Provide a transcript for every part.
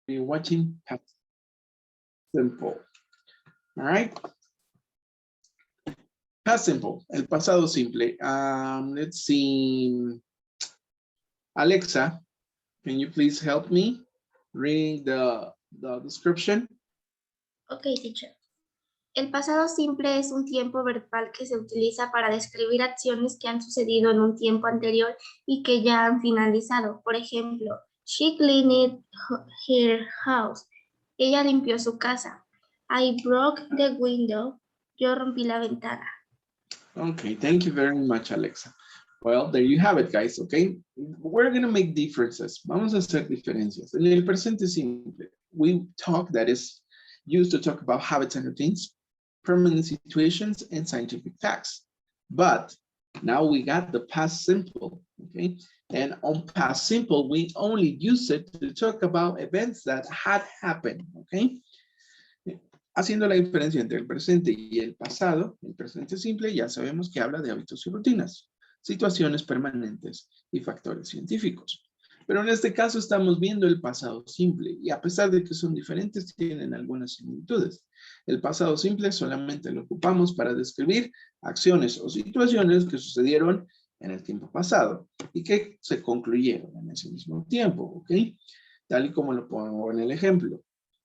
you're watching past simple. All right. Past simple, el pasado simple. Let's see. Alexa, can you please help me read the description? Ok, teacher. El pasado simple es un tiempo verbal que se utiliza para describir acciones que han sucedido en un tiempo anterior y que ya han finalizado. Por ejemplo, she cleaned her house. Ella limpió su casa. I broke the window. Yo rompí la ventana. Okay, thank you very much, Alexa. Well, there you have it, guys, okay? We're going to make differences. Vamos a hacer diferencias. En el presente simple, we talk that is used to talk about habits and routines, permanent situations, and scientific facts. But now we got the past simple, okay? And on past simple, we only use it to talk about events that had happened, okay? Haciendo la diferencia entre el presente y el pasado, el presente simple ya sabemos que habla de hábitos y rutinas, situaciones permanentes y factores científicos. Pero en este caso estamos viendo el pasado simple y a pesar de que son diferentes, tienen algunas similitudes. El pasado simple solamente lo ocupamos para describir acciones o situaciones que sucedieron en el tiempo pasado y que se concluyeron en ese mismo tiempo, ¿ok? Tal y como lo pongo en el ejemplo.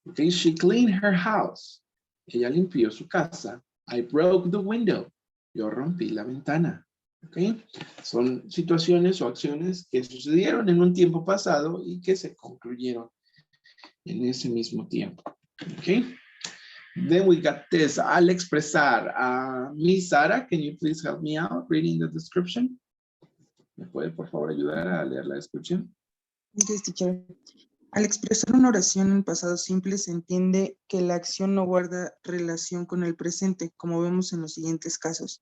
Okay, she cleaned her house. Ella limpió su casa. I broke the window. Yo rompí la ventana. Okay, son situaciones o acciones que sucedieron en un tiempo pasado y que se concluyeron en ese mismo tiempo. Okay, then we got this. Al expresar, Miss Sara, can you please help me out reading the description? ¿Me puede por favor ayudar a leer la descripción? Yes, teacher. Al expresar una oración en pasado simple se entiende que la acción no guarda relación con el presente, como vemos en los siguientes casos.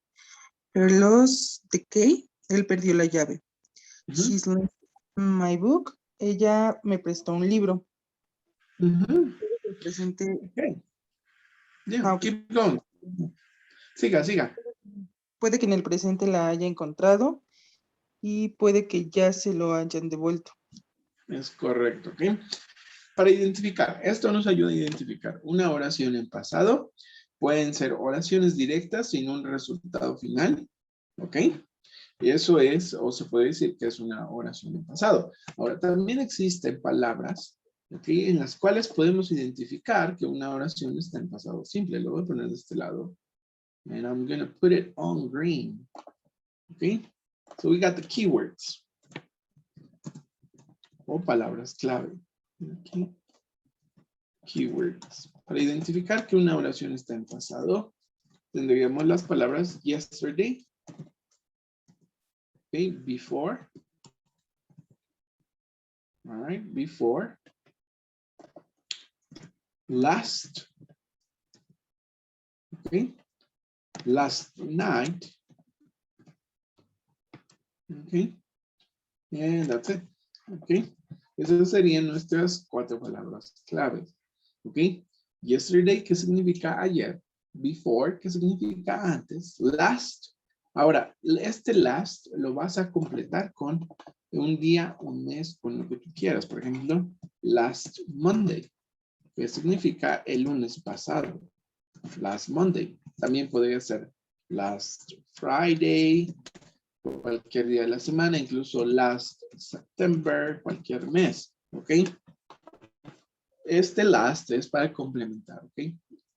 Her lost the key, él perdió la llave. She's lent my book, ella me prestó un libro. El presente. Okay. Yeah, keep going. Siga, siga. Puede que en el presente la haya encontrado y puede que ya se lo hayan devuelto. Es correcto, ¿ok? Para identificar, esto nos ayuda a identificar una oración en pasado. Pueden ser oraciones directas sin un resultado final, ¿ok? Y eso es, o se puede decir que es una oración en pasado. Ahora, también existen palabras, ¿ok? En las cuales podemos identificar que una oración está en pasado simple. Lo voy a poner de este lado. And I'm going to put it on green, ¿ok? So we got the keywords. O palabras clave. Okay. Keywords. Para identificar que una oración está en pasado, tendríamos las palabras yesterday, okay, before, all right, before, last, okay, last night, okay, and that's it, okay. Esas serían nuestras 4 palabras claves. ¿Ok? Yesterday, ¿qué significa ayer? Before, ¿qué significa antes? Last. Ahora, este last lo vas a completar con un día, un mes, con lo que tú quieras. Por ejemplo, last Monday, ¿qué significa el lunes pasado? Last Monday. También podría ser last Friday, cualquier día de la semana, incluso last September, cualquier mes, ¿ok? Este last es para complementar, ¿ok?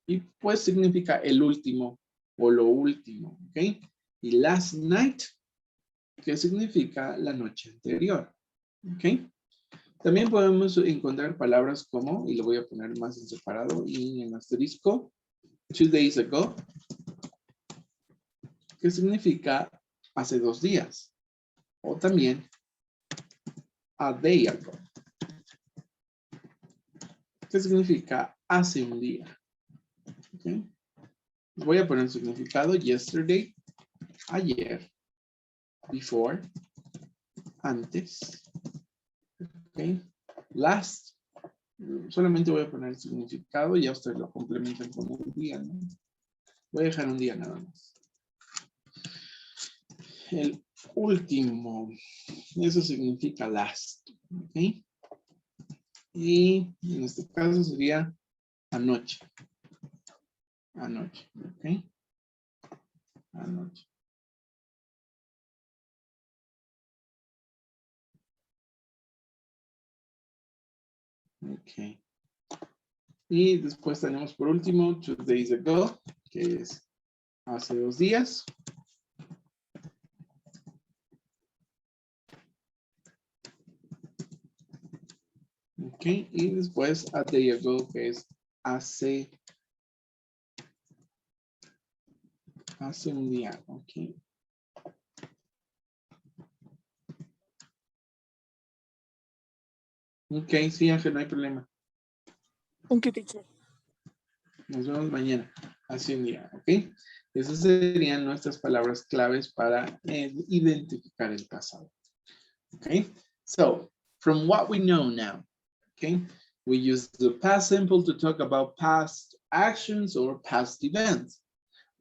Y pues significa el último o lo último, ¿ok? Y last night, ¿qué significa la noche anterior? ¿Ok? También podemos encontrar palabras como, y lo voy a poner más en separado y en asterisco, 2 days ago, ¿qué significa hace 2 días? O también a day ago. ¿Qué significa hace un día? Okay. Voy a poner el significado yesterday, ayer, before, antes, okay. Last, solamente voy a poner el significado y ya ustedes lo complementan con un día, ¿no? Voy a dejar un día nada más. El último, eso significa last, okay. Y en este caso sería anoche. Anoche, ¿ok? Anoche. Ok. Y después tenemos por último 2 days ago, que es hace 2 días. Ok, y después a day ago, que es hace un día. Ok. Ok, sí, Ángel, no hay problema. Thank you, teacher. Nos vemos mañana. Hace un día, ¿ok? Esas serían nuestras palabras claves para identificar el pasado. Okay, so from what we know now, okay, we use the past simple to talk about past actions or past events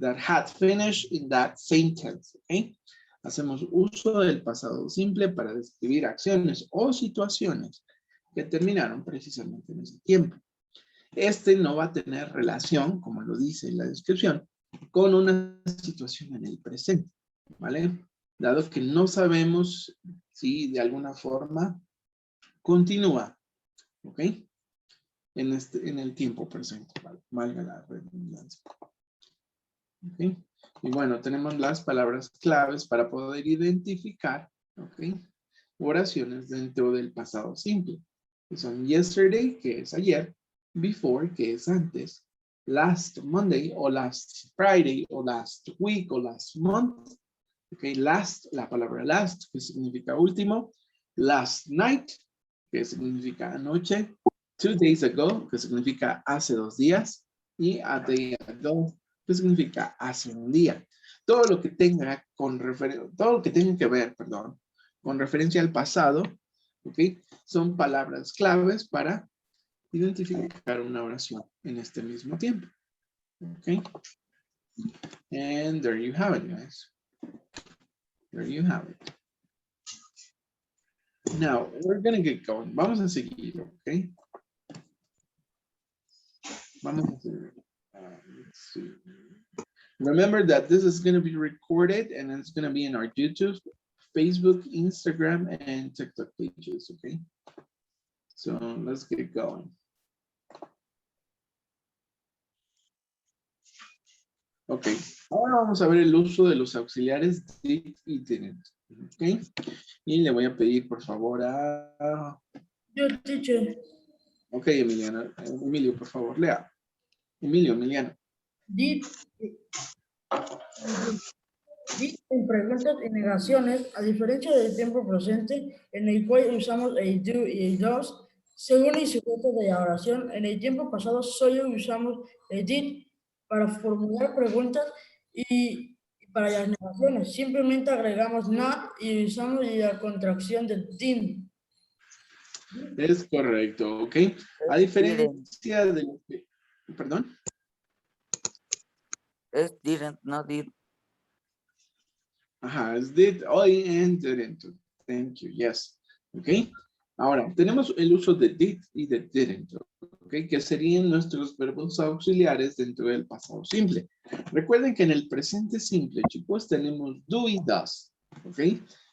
that had finished in that same tense, okay? Hacemos uso del pasado simple para describir acciones o situaciones que terminaron precisamente en ese tiempo. Este no va a tener relación, como lo dice la descripción, con una situación en el presente, ¿vale? Dado que no sabemos si de alguna forma continúa, ¿ok? En el tiempo presente, ¿vale? Valga la redundancia. ¿Ok? Y bueno, tenemos las palabras claves para poder identificar, ¿ok? Oraciones dentro del pasado simple. Que son yesterday, que es ayer, before, que es antes, last Monday, o last Friday, o last week, o last month. Ok, last, la palabra last, que significa último. Last night, que significa anoche. 2 days ago, que significa hace 2 días. Y a day ago, que significa hace un día. Todo lo que tenga que ver, perdón, con referencia al pasado, ¿ok? Son palabras claves para identificar una oración en este mismo tiempo. ¿Ok? And there you have it, guys. There you have it. Now, we're going to get going. Vamos a seguir, ¿ok? Vamos a seguir. Let's see. Remember that this is going to be recorded and it's going to be in our YouTube, Facebook, Instagram, and TikTok pages, okay? So let's get going. Ok, ahora vamos a ver el uso de los auxiliares did y didn't, ok? Y le voy a pedir por favor a... Yo, teacher. Ok, Emilio, por favor, lea. Emiliano. Did en preguntas y negaciones, a diferencia del tiempo presente, en el cual usamos el do y el does, según el sujeto de la oración, en el tiempo pasado solo usamos el did para formular preguntas y para las negaciones. Simplemente agregamos not y usamos la contracción de didn't. Es correcto, ok. A diferencia de lo que... ¿Perdón? Es didn't, no did. Ajá, es did, and didn't. Thank you, yes. Ok. Ahora, tenemos el uso de did y de didn't, ok, que serían nuestros verbos auxiliares dentro del pasado simple. Recuerden que en el presente simple, chicos, tenemos do y does, ok,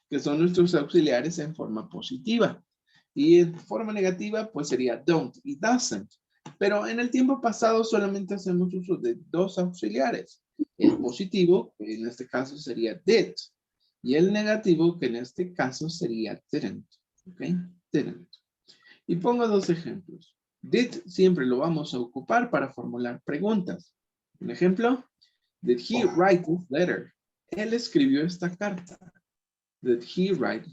que son nuestros auxiliares en forma positiva. Y en forma negativa, pues sería don't y doesn't. Pero en el tiempo pasado solamente hacemos uso de dos auxiliares. El positivo, que en este caso sería did. Y el negativo, que en este caso sería didn't. ¿Ok? Didn't. Y pongo dos ejemplos. Did siempre lo vamos a ocupar para formular preguntas. Un ejemplo, did he write this letter? Él escribió esta carta. Did he write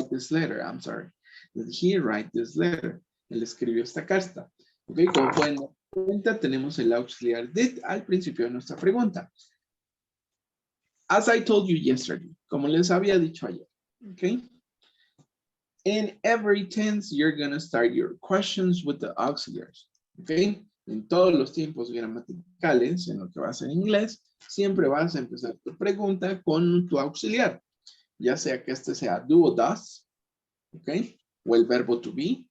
this letter? I'm sorry. Did he write this letter? Él escribió esta carta. Ok, como pueden dar cuenta, tenemos el auxiliar did al principio de nuestra pregunta. As I told you yesterday, como les había dicho ayer, okay? In every tense, you're going to start your questions with the auxiliaries, okay? En todos los tiempos gramaticales, en lo que va a ser en inglés, siempre vas a empezar tu pregunta con tu auxiliar, ya sea que este sea do o does, okay? o el verbo to be,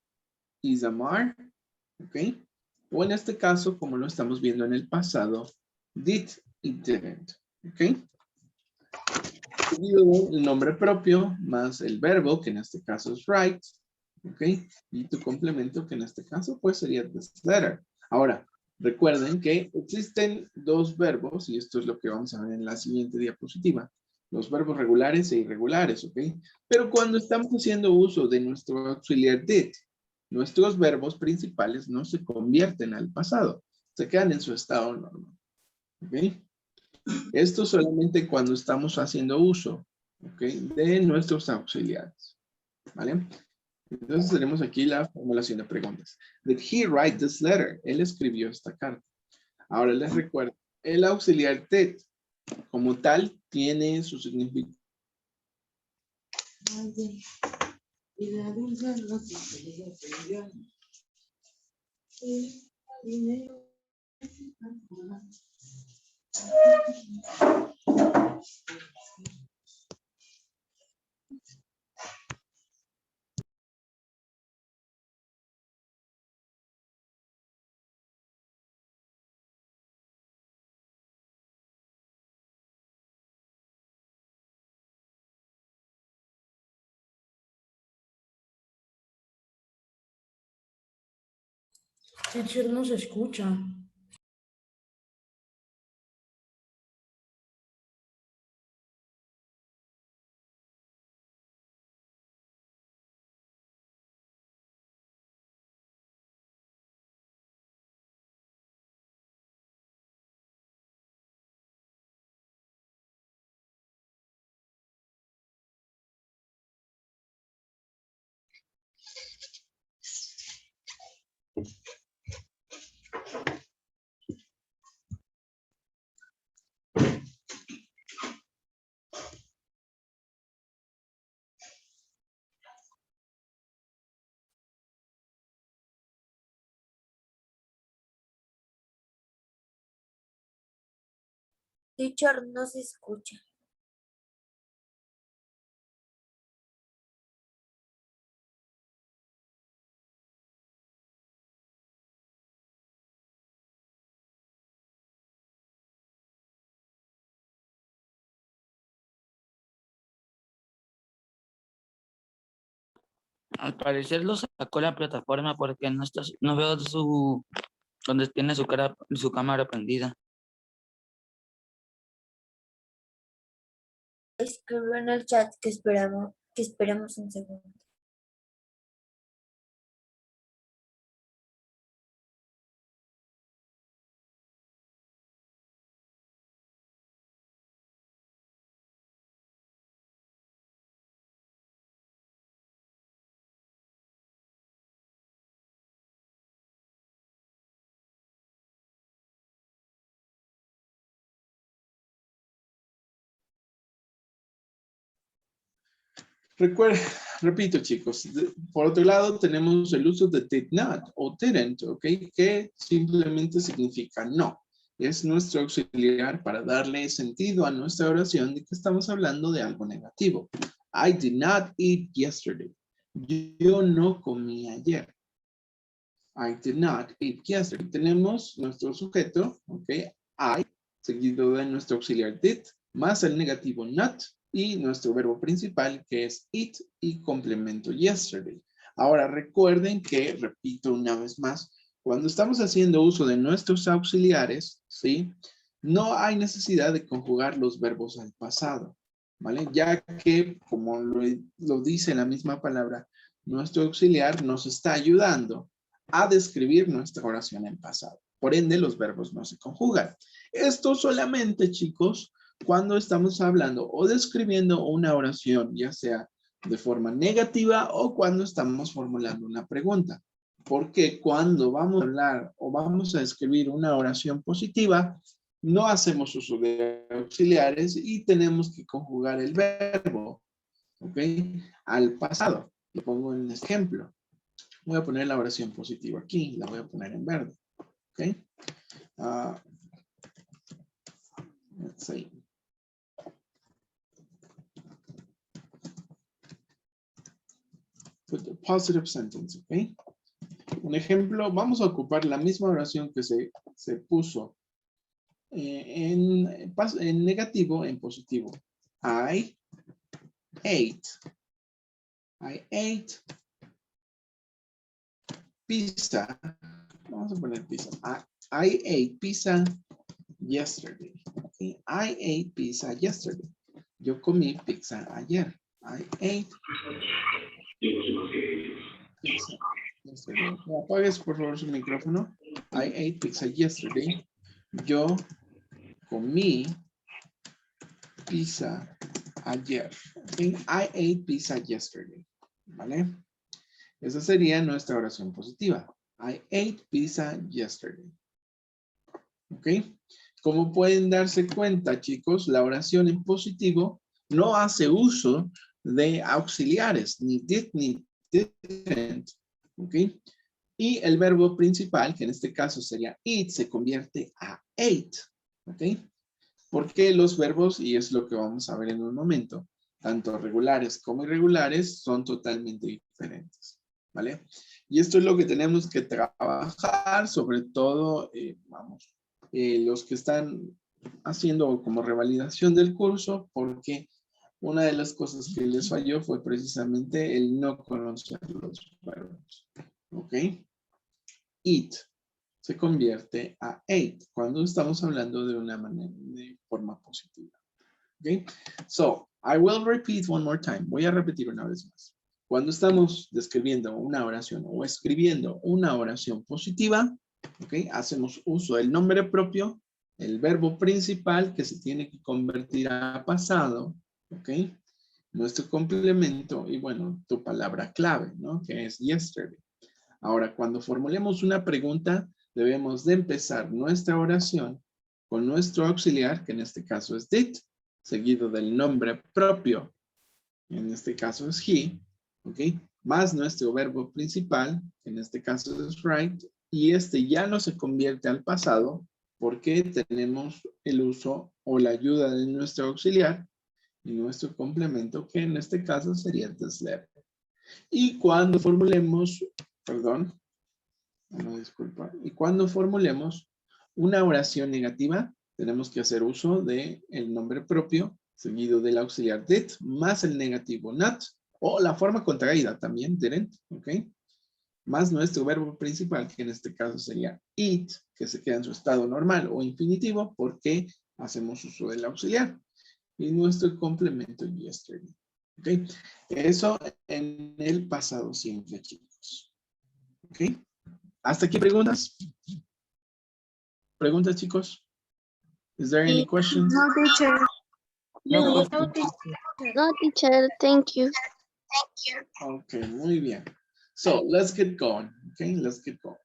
is, am, are, ¿ok? O en este caso, como lo estamos viendo en el pasado, did y didn't, ¿ok? El nombre propio más el verbo, que en este caso es write, ¿ok? Y tu complemento, que en este caso pues sería this letter. Ahora, recuerden que existen dos verbos, y esto es lo que vamos a ver en la siguiente diapositiva, los verbos regulares e irregulares, ¿ok? Pero cuando estamos haciendo uso de nuestro auxiliar did, nuestros verbos principales no se convierten al pasado, se quedan en su estado normal, ¿ok? Esto solamente cuando estamos haciendo uso, ¿ok? De nuestros auxiliares, ¿vale? Entonces tenemos aquí la formulación de preguntas. Did he write this letter? Él escribió esta carta. Ahora les recuerdo, el auxiliar did, como tal, tiene su significado. Teacher, no se escucha. Teacher, no se escucha. Al parecer lo sacó la plataforma porque no veo donde tiene su cámara prendida. Escribió en el chat que esperemos un segundo. Repito, chicos, por otro lado tenemos el uso de did not o didn't, ¿ok? Que simplemente significa no. Es nuestro auxiliar para darle sentido a nuestra oración de que estamos hablando de algo negativo. I did not eat yesterday. Yo no comí ayer. I did not eat yesterday. Tenemos nuestro sujeto, ¿ok? I, seguido de nuestro auxiliar did, más el negativo not, y nuestro verbo principal que es eat y complemento yesterday. Ahora recuerden que, repito una vez más, cuando estamos haciendo uso de nuestros auxiliares, ¿sí? No hay necesidad de conjugar los verbos al pasado, ¿vale? Ya que, como lo dice la misma palabra, nuestro auxiliar nos está ayudando a describir nuestra oración en pasado. Por ende, los verbos no se conjugan. Esto solamente, chicos, cuando estamos hablando o describiendo una oración, ya sea de forma negativa o cuando estamos formulando una pregunta. Porque cuando vamos a hablar o vamos a escribir una oración positiva, no hacemos uso de auxiliares y tenemos que conjugar el verbo, ¿ok? Al pasado. Lo pongo en ejemplo. Voy a poner la oración positiva aquí, la voy a poner en verde, ¿ok? Let's see. Put a positive sentence, ¿ok? Un ejemplo, vamos a ocupar la misma oración que se puso en negativo, en positivo. I ate pizza. Vamos a poner pizza. I ate pizza yesterday. Okay. I ate pizza yesterday. Yo comí pizza ayer. I ate pizza yesterday. Apagues por favor su micrófono. I ate pizza yesterday. Yo comí pizza ayer. Okay. I ate pizza yesterday. ¿Vale? Esa sería nuestra oración positiva. I ate pizza yesterday. ¿Ok? Como pueden darse cuenta, chicos, la oración en positivo no hace uso de auxiliares, ni did, ni didn't. ¿Ok? Y el verbo principal, que en este caso sería eat, se convierte a ate. ¿Ok? Porque los verbos, y es lo que vamos a ver en un momento, tanto regulares como irregulares, son totalmente diferentes. ¿Vale? Y esto es lo que tenemos que trabajar, sobre todo, los que están haciendo como revalidación del curso, porque una de las cosas que les falló fue precisamente el no conocer los verbos. ¿Ok? Eat se convierte a ate cuando estamos hablando de una manera, de forma positiva. ¿Ok? So, I will repeat one more time. Voy a repetir una vez más. Cuando estamos describiendo una oración o escribiendo una oración positiva, ¿okay? Hacemos uso del nombre propio, el verbo principal que se tiene que convertir a pasado, ¿ok? Nuestro complemento y bueno, tu palabra clave, ¿no? Que es yesterday. Ahora, cuando formulemos una pregunta, debemos de empezar nuestra oración con nuestro auxiliar, que en este caso es did, seguido del nombre propio, en este caso es he, ¿ok? Más nuestro verbo principal, que en este caso es write, y este ya no se convierte al pasado porque tenemos el uso o la ayuda de nuestro auxiliar y nuestro complemento, que en este caso sería the slept. Y cuando formulemos, perdón, no, disculpa, y cuando formulemos una oración negativa, tenemos que hacer uso de el nombre propio, seguido del auxiliar did, más el negativo not, o la forma contraída también, didn't, ¿ok? Más nuestro verbo principal, que en este caso sería eat, que se queda en su estado normal o infinitivo, porque hacemos uso del auxiliar. Y nuestro complemento yesterday, ¿ok? Eso en el pasado simple, chicos. ¿Ok? ¿Hasta aquí preguntas? ¿Preguntas, chicos? Is there any questions? No, teacher. No, No, teacher. Thank you. Okay, muy bien. So, let's get going. Okay, let's get going.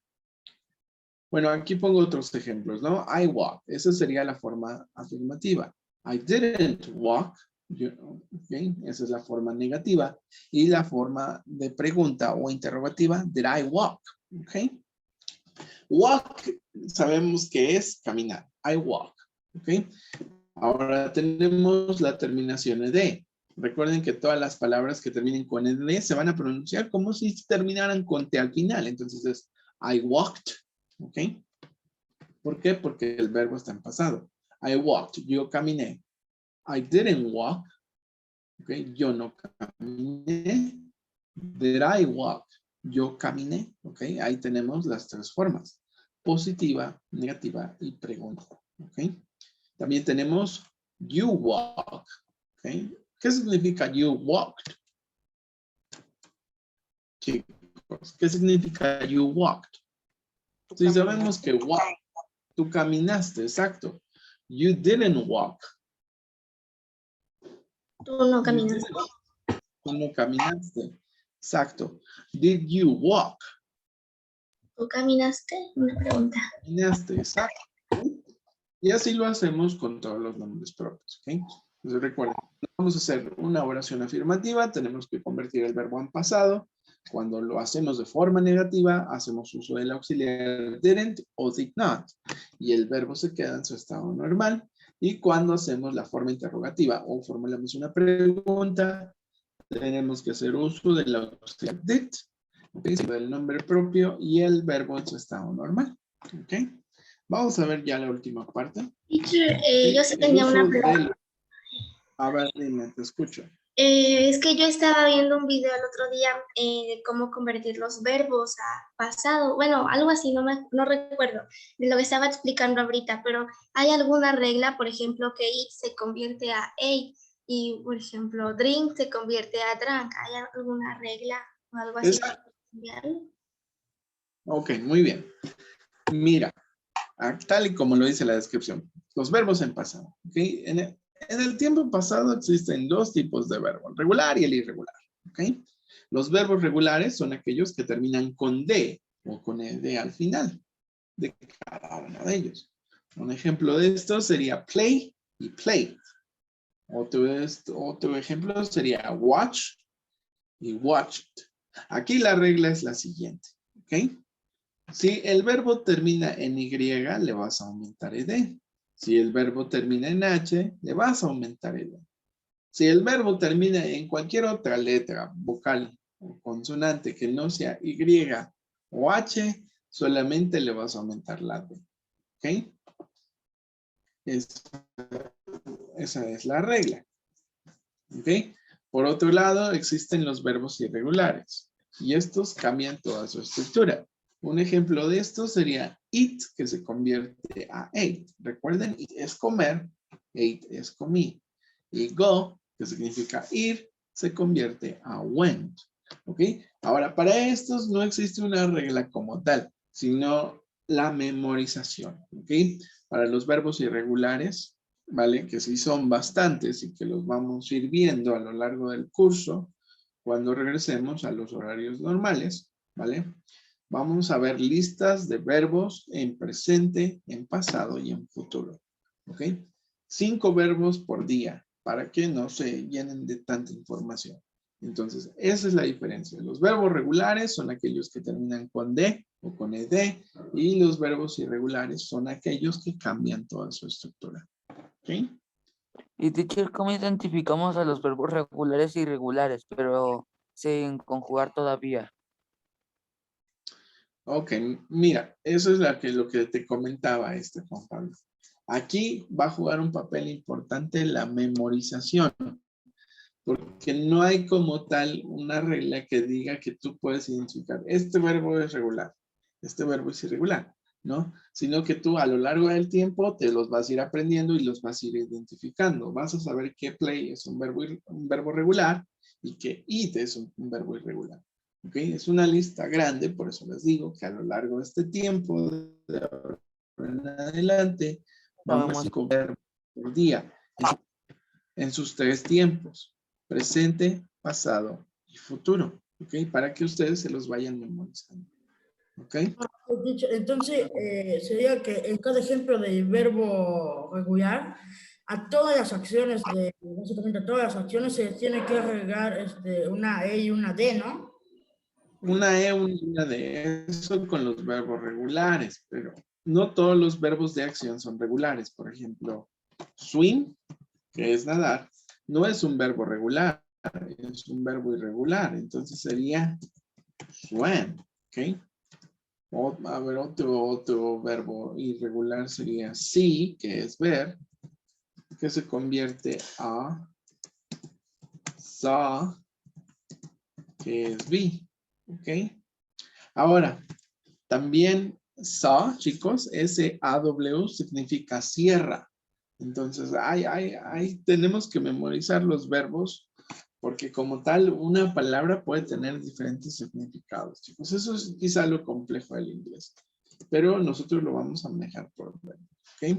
Bueno, aquí pongo otros ejemplos, ¿no? I walk. Esa sería la forma afirmativa. I didn't walk. Okay, esa es la forma negativa. Y la forma de pregunta o interrogativa, did I walk? Okay. Walk, sabemos que es caminar. I walk. Okay. Ahora tenemos la terminación de. Recuerden que todas las palabras que terminen con ed se van a pronunciar como si terminaran con t al final. Entonces es I walked. ¿Ok? ¿Por qué? Porque el verbo está en pasado. I walked. Yo caminé. I didn't walk. ¿Ok? Yo no caminé. Did I walk? Yo caminé. ¿Ok? Ahí tenemos las tres formas. Positiva, negativa y pregunta. ¿Ok? También tenemos you walk. ¿Ok? ¿Qué significa you walked? Chicos, ¿qué significa you walked? Si sabemos que walk, tú caminaste, exacto. You didn't walk. Tú no caminaste. Tú no caminaste, exacto. Did you walk? ¿Tú caminaste? Una pregunta. Caminaste, exacto. Y así lo hacemos con todos los nombres propios, ¿ok? Entonces recuerden, vamos a hacer una oración afirmativa, tenemos que convertir el verbo en pasado. Cuando lo hacemos de forma negativa, hacemos uso del auxiliar didn't o did not. Y el verbo se queda en su estado normal. Y cuando hacemos la forma interrogativa o formulamos una pregunta, tenemos que hacer uso del auxiliar did, del nombre propio y el verbo en su estado normal. ¿Ok? Vamos a ver ya la última parte. Teacher, Sí, yo sí el tenía una uso pregunta. del... A ver, dime, te escucho. Es que yo estaba viendo un video el otro día de cómo convertir los verbos a pasado. Bueno, algo así, no recuerdo de lo que estaba explicando ahorita, pero ¿hay alguna regla, por ejemplo, que eat se convierte a ate y, por ejemplo, drink se convierte a drank? ¿Hay alguna regla o algo así? Ok, muy bien. Mira, tal y como lo dice la descripción, los verbos en pasado. ¿Okay? En el tiempo pasado existen dos tipos de verbo, el regular y el irregular. ¿Okay? Los verbos regulares son aquellos que terminan con D o con ED al final de cada uno de ellos. Un ejemplo de esto sería play y played. Otro ejemplo sería watch y watched. Aquí la regla es la siguiente. ¿Ok? Si el verbo termina en Y, le vas a aumentar ED. Si el verbo termina en H, le vas a aumentar ED. Si el verbo termina en cualquier otra letra, vocal o consonante que no sea Y o H, solamente le vas a aumentar la D. ¿Ok? Esa es la regla. ¿Ok? Por otro lado, existen los verbos irregulares. Y estos cambian toda su estructura. Un ejemplo de esto sería eat, que se convierte a ate. Recuerden, eat es comer, ate es comí. Y go, que significa ir, se convierte a went. ¿Ok? Ahora, para estos no existe una regla como tal, sino la memorización. ¿Ok? Para los verbos irregulares, ¿vale? Que sí son bastantes y que los vamos a ir viendo a lo largo del curso cuando regresemos a los horarios normales, ¿vale? Vamos a ver listas de verbos en presente, en pasado y en futuro, ¿ok? 5 verbos por día para que no se llenen de tanta información. Entonces, esa es la diferencia. Los verbos regulares son aquellos que terminan con D o con ED y los verbos irregulares son aquellos que cambian toda su estructura. ¿Ok? Y teacher, ¿cómo identificamos a los verbos regulares e irregulares, pero sin conjugar todavía? Ok, mira, eso es lo que te comentaba Juan Pablo. Aquí va a jugar un papel importante la memorización, porque no hay como tal una regla que diga que tú puedes identificar, este verbo es regular, este verbo es irregular, ¿no? Sino que tú a lo largo del tiempo te los vas a ir aprendiendo y los vas a ir identificando. Vas a saber que play es un verbo regular y que eat es un verbo irregular. ¿Ok? Es una lista grande, por eso les digo que a lo largo de este tiempo, de ahora en adelante, vamos Sabemos. a comer por día en sus 3 tiempos, presente, pasado y futuro, ¿ok? Para que ustedes se los vayan memorizando, ¿ok? Entonces, sería que en cada ejemplo del verbo regular, a todas las acciones, básicamente a todas las acciones se tiene que agregar una E y una D, ¿no? Una E, una D, eso con los verbos regulares, pero no todos los verbos de acción son regulares. Por ejemplo, swim, que es nadar, no es un verbo regular, es un verbo irregular. Entonces sería swam, ¿ok? A ver, otro verbo irregular sería see, que es ver, que se convierte a saw, que es vi, ¿ok? Ahora, también saw, chicos, S-A-W significa sierra. Entonces, tenemos que memorizar los verbos porque como tal, una palabra puede tener diferentes significados, chicos. Eso es quizá lo complejo del inglés, pero nosotros lo vamos a manejar por verbos, ¿ok?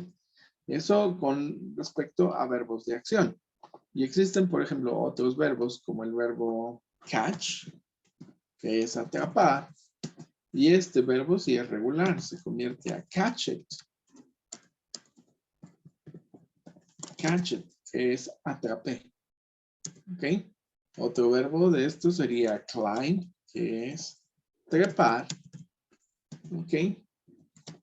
Eso con respecto a verbos de acción. Y existen, por ejemplo, otros verbos como el verbo catch, que es atrapar. Y este verbo, si es regular, se convierte a catch it. Catch it, que es atrapé. ¿Ok? Otro verbo de esto sería climb, que es trepar. ¿Ok?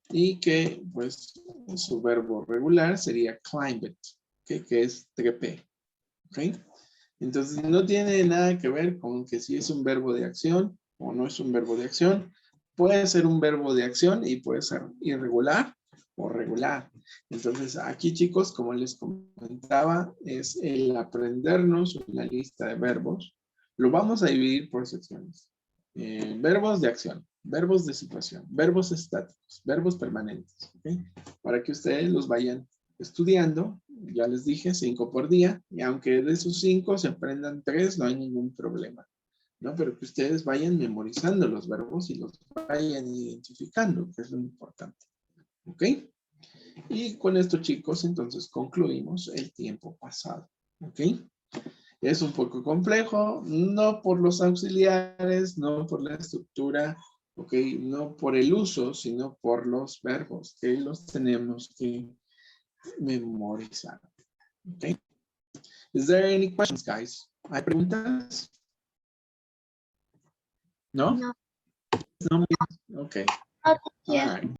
Y que, pues, su verbo regular sería climb it, ¿okay? Que es trepé. ¿Ok? Entonces no tiene nada que ver con que si es un verbo de acción o no es un verbo de acción. Puede ser un verbo de acción y puede ser irregular o regular. Entonces aquí, chicos, como les comentaba, es el aprendernos una lista de verbos. Lo vamos a dividir por secciones. Verbos de acción, verbos de situación, verbos estáticos, verbos permanentes. ¿Okay? Para que ustedes los vayan estudiando. Ya les dije, 5 por día. Y aunque de esos 5 se aprendan 3, no hay ningún problema. ¿No? Pero que ustedes vayan memorizando los verbos y los vayan identificando, que es lo importante. ¿Ok? Y con esto, chicos, entonces concluimos el tiempo pasado. ¿Ok? Es un poco complejo, no por los auxiliares, no por la estructura, ¿ok? No por el uso, sino por los verbos que los tenemos que memorizar. ¿Ok? Is there any questions, guys? ¿Hay preguntas? ¿No? No. No. Okay. Oh, All teacher. right.